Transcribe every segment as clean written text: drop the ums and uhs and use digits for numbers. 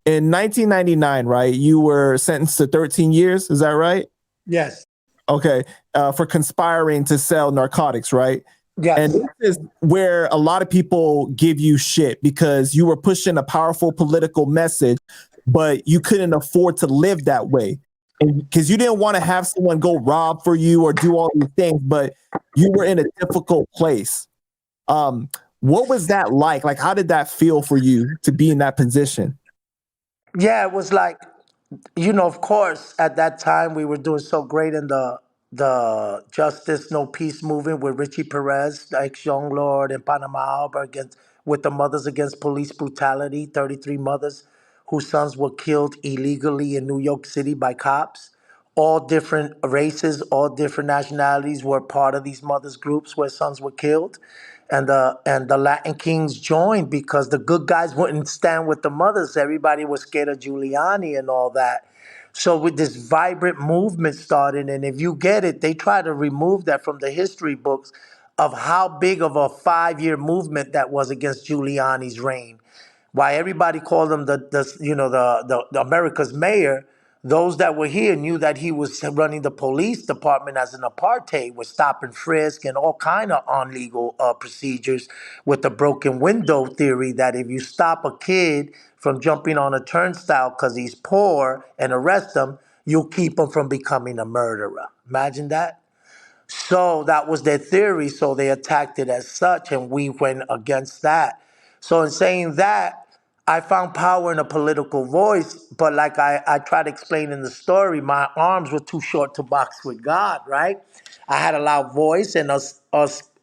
In 1999, right, you were sentenced to 13 years. Is that right? Yes. Okay. For conspiring to sell narcotics, right? Yes. And this is where a lot of people give you shit because you were pushing a powerful political message, but you couldn't afford to live that way. Because you didn't want to have someone go rob for you or do all these things, but you were in a difficult place. What was that like? Like, how did that feel for you to be in that position? Yeah, it was like, of course, at that time we were doing so great in the Justice No Peace movement with Richie Perez, the ex Young Lord, and Panama Albert against with the Mothers Against Police Brutality, 33 mothers whose sons were killed illegally in New York City by cops. All different races, all different nationalities were part of these mothers groups where sons were killed. And the Latin Kings joined because the good guys wouldn't stand with the mothers. Everybody was scared of Giuliani and all that. So with this vibrant movement started, and if you get it, they try to remove that from the history books of how big of a 5-year movement that was against Giuliani's reign. Why everybody called him the America's mayor. Those that were here knew that he was running the police department as an apartheid, with stop and frisk and all kind of unlegal procedures, with the broken window theory that if you stop a kid from jumping on a turnstile because he's poor and arrest him, you'll keep him from becoming a murderer. Imagine that. So that was their theory. So they attacked it as such, and we went against that. So in saying that, I found power in a political voice, but like I try to explain in the story, my arms were too short to box with God, right? I had a loud voice, and us,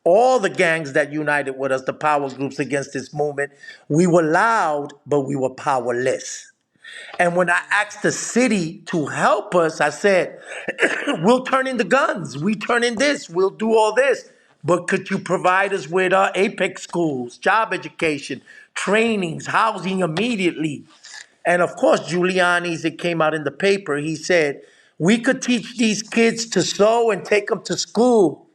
all the gangs that united with us, the power groups against this movement, we were loud, but we were powerless. And when I asked the city to help us, I said, we'll turn in the guns. We turn in this. We'll do all this. But could you provide us with APEX schools, job education, trainings, housing immediately? And of course, Giuliani's, it came out in the paper. He said, we could teach these kids to sew and take them to school.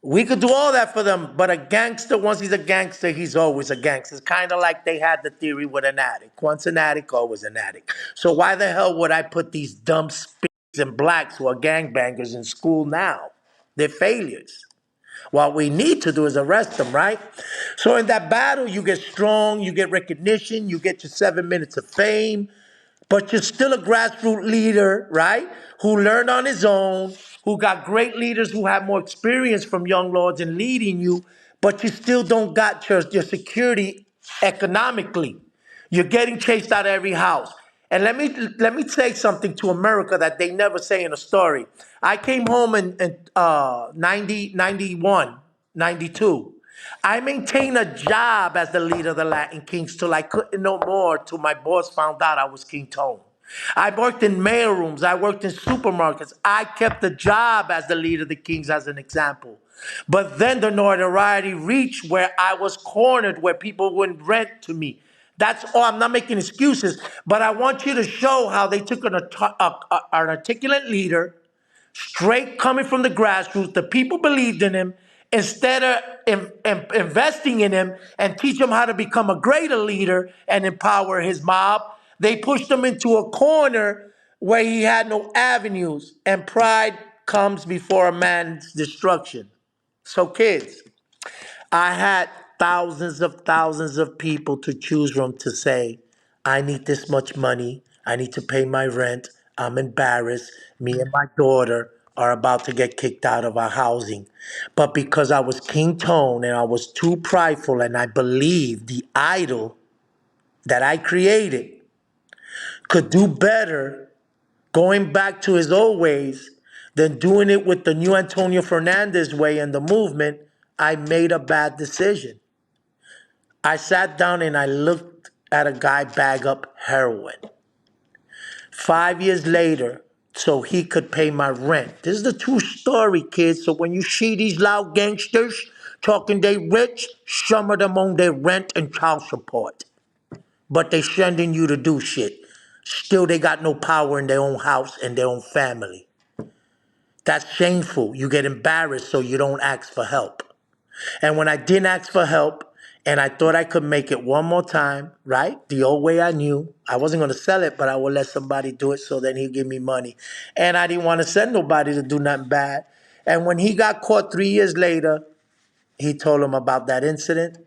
We could do all that for them, but a gangster, once he's a gangster, he's always a gangster. It's kind of like they had the theory with an addict. Once an addict, always an addict. So why the hell would I put these dumb spigs and blacks who are gangbangers in school now? They're failures. What we need to do is arrest them, right? So in that battle, you get strong, you get recognition, you get your 7 minutes of fame, but you're still a grassroots leader, right? Who learned on his own, who got great leaders who have more experience from young lords in leading you, but you still don't got your security economically. You're getting chased out of every house. And let me say something to America that they never say in a story. I came home in 90, 91, 92. I maintained a job as the leader of the Latin Kings till I couldn't no more, till my boss found out I was King Tone. I worked in mailrooms. I worked in supermarkets. I kept the job as the leader of the Kings as an example. But then the notoriety reached where I was cornered, where people wouldn't rent to me. That's all. I'm not making excuses, but I want you to show how they took an articulate leader, straight coming from the grassroots. The people believed in him. Instead of investing in him and teach him how to become a greater leader and empower his mob, they pushed him into a corner where he had no avenues. And pride comes before a man's destruction. So, kids, I had thousands of people to choose from to say, I need this much money. I need to pay my rent. I'm embarrassed. Me and my daughter are about to get kicked out of our housing. But because I was King Tone and I was too prideful and I believed the idol that I created could do better going back to his old ways than doing it with the new Antonio Fernandez way and the movement, I made a bad decision. I sat down and I looked at a guy bag up heroin. 5 years later, so he could pay my rent. This is the true story, kids. So when you see these loud gangsters talking they rich, some of them own their rent and child support. But they sending you to do shit. Still, they got no power in their own house and their own family. That's shameful. You get embarrassed so you don't ask for help. And when I didn't ask for help And I thought I could make it one more time, right? The old way I knew. I wasn't going to sell it, but I would let somebody do it so then he'd give me money. And I didn't want to send nobody to do nothing bad. And when he got caught 3 years later, he told him about that incident.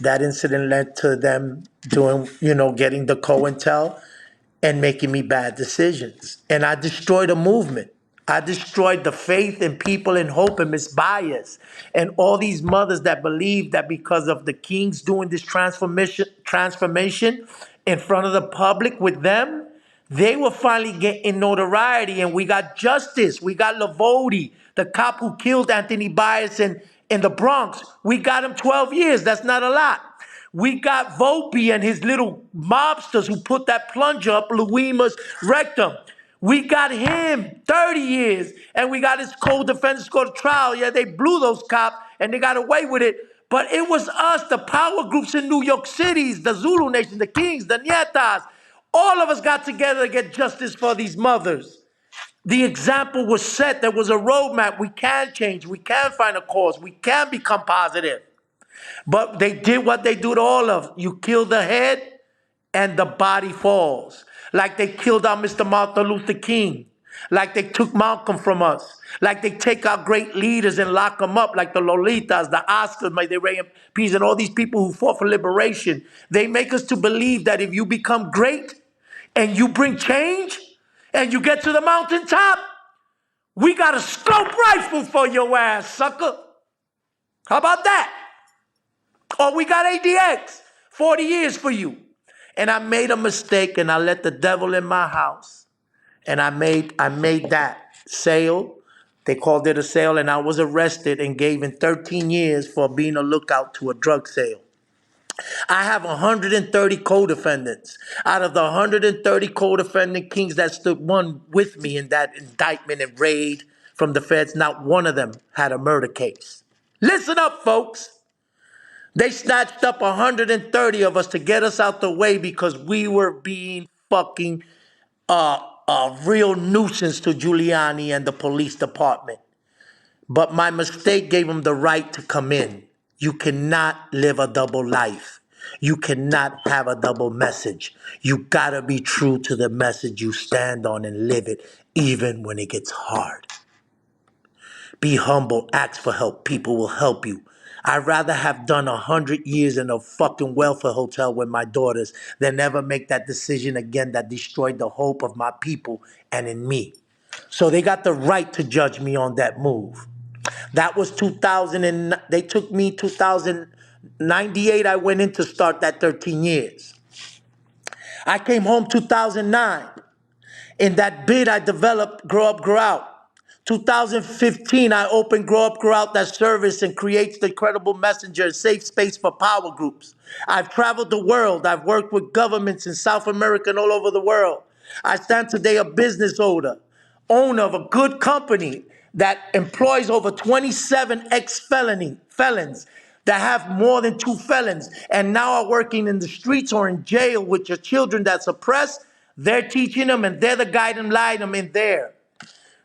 That incident led to them doing, getting the COINTEL and making me bad decisions. And I destroyed a movement. I destroyed the faith in people and hope and Miss Bias and all these mothers that believe that because of the kings doing this transformation in front of the public with them, they were finally getting notoriety and we got justice. We got Lavodi, the cop who killed Anthony Bias in the Bronx. We got him 12 years. That's not a lot. We got Volpe and his little mobsters who put that plunger up Luima's rectum. We got him 30 years, and we got his co-defendants go to trial. Yeah, they blew those cops, and they got away with it. But it was us, the power groups in New York City, the Zulu Nation, the Kings, the Nietas. All of us got together to get justice for these mothers. The example was set. There was a roadmap. We can change. We can find a cause. We can become positive. But they did what they do to all of us. You kill the head and the body falls. Like they killed our Mr. Martin Luther King. Like they took Malcolm from us. Like they take our great leaders and lock them up. Like the Lolitas, the Oscars, like the Ray P's and all these people who fought for liberation. They make us to believe that if you become great and you bring change and you get to the mountaintop, we got a scope rifle for your ass, sucker. How about that? Or we got ADX, 40 years for you. And I made a mistake and I let the devil in my house. And I made that sale. They called it a sale and I was arrested and given 13 years for being a lookout to a drug sale. I have 130 co-defendants. Out of the 130 co-defendant kings that stood one with me in that indictment and raid from the feds, not one of them had a murder case. Listen up, folks. They snatched up 130 of us to get us out the way because we were being fucking a real nuisance to Giuliani and the police department. But my mistake gave them the right to come in. You cannot live a double life. You cannot have a double message. You gotta be true to the message you stand on and live it, even when it gets hard. Be humble, ask for help. People will help you. I'd rather have done 100 years in a fucking welfare hotel with my daughters than ever make that decision again that destroyed the hope of my people and in me. So they got the right to judge me on that move. That was 2000 and they took me 2098. I went in to start that 13 years. I came home 2009. In that bid, I developed Grow Up, Grow Out. 2015, I opened Grow Up, Grow Out, that service and creates the credible messenger and safe space for power groups. I've traveled the world. I've worked with governments in South America and all over the world. I stand today a business owner of a good company that employs over 27 felons that have more than 2 felons and now are working in the streets or in jail with your children that's oppressed. They're teaching them and they're the guiding light them in there.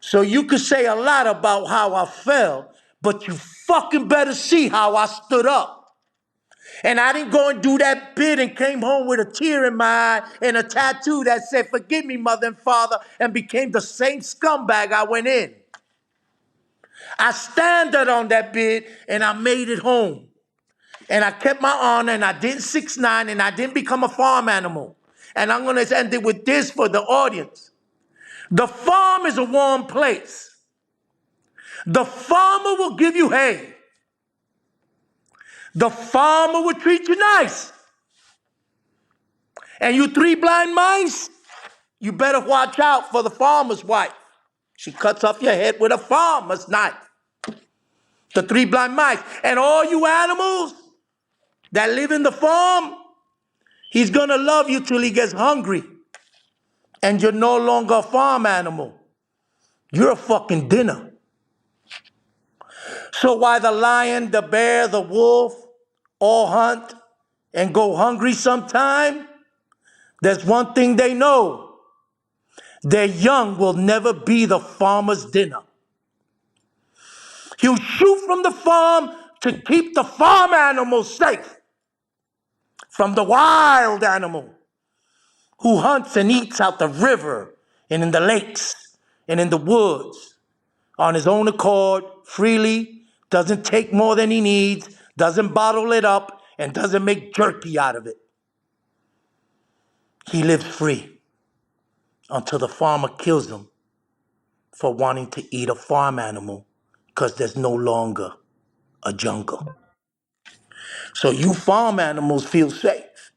So you could say a lot about how I fell, but you fucking better see how I stood up. And I didn't go and do that bid and came home with a tear in my eye and a tattoo that said, "Forgive me, mother and father," and became the same scumbag I went in. I standed on that bid and I made it home. And I kept my honor and I didn't 6'9" and I didn't become a farm animal. And I'm going to end it with this for the audience. The farm is a warm place. The farmer will give you hay. The farmer will treat you nice. And you 3 blind mice, you better watch out for the farmer's wife. She cuts off your head with a farmer's knife. The 3 blind mice. And all you animals that live in the farm, he's going to love you till he gets hungry. And you're no longer a farm animal. You're a fucking dinner. So while the lion, the bear, the wolf all hunt and go hungry sometime, there's one thing they know. Their young will never be the farmer's dinner. He'll shoot from the farm to keep the farm animals safe. from the wild animal who hunts and eats out the river and in the lakes and in the woods on his own accord, freely, doesn't take more than he needs, doesn't bottle it up, and doesn't make jerky out of it. He lives free until the farmer kills him for wanting to eat a farm animal because there's no longer a jungle. So you farm animals feel safe.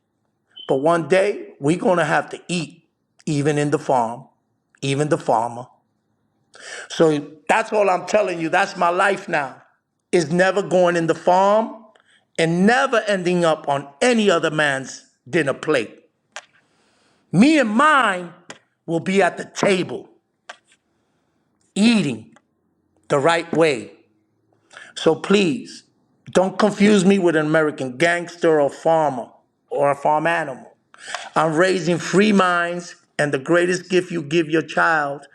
But one day, we're going to have to eat, even in the farm, even the farmer. So that's all I'm telling you. That's my life now. Is never going in the farm and never ending up on any other man's dinner plate. Me and mine will be at the table, eating the right way. So please, don't confuse me with an American gangster or farmer or a farm animal. I'm raising free minds, and the greatest gift you give your child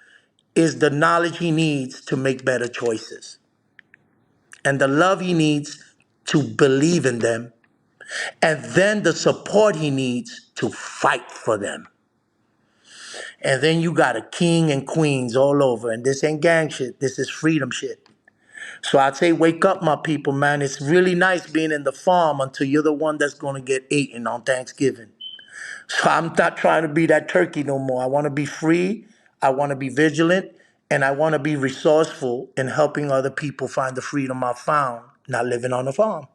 is the knowledge he needs to make better choices and the love he needs to believe in them, and then the support he needs to fight for them. And then you got a king and queens all over, and this ain't gang shit, this is freedom shit. So I'd say wake up, my people, man. It's really nice being in the farm until you're the one that's going to get eaten on Thanksgiving. So I'm not trying to be that turkey no more. I want to be free, I want to be vigilant, and I want to be resourceful in helping other people find the freedom I found not living on the farm.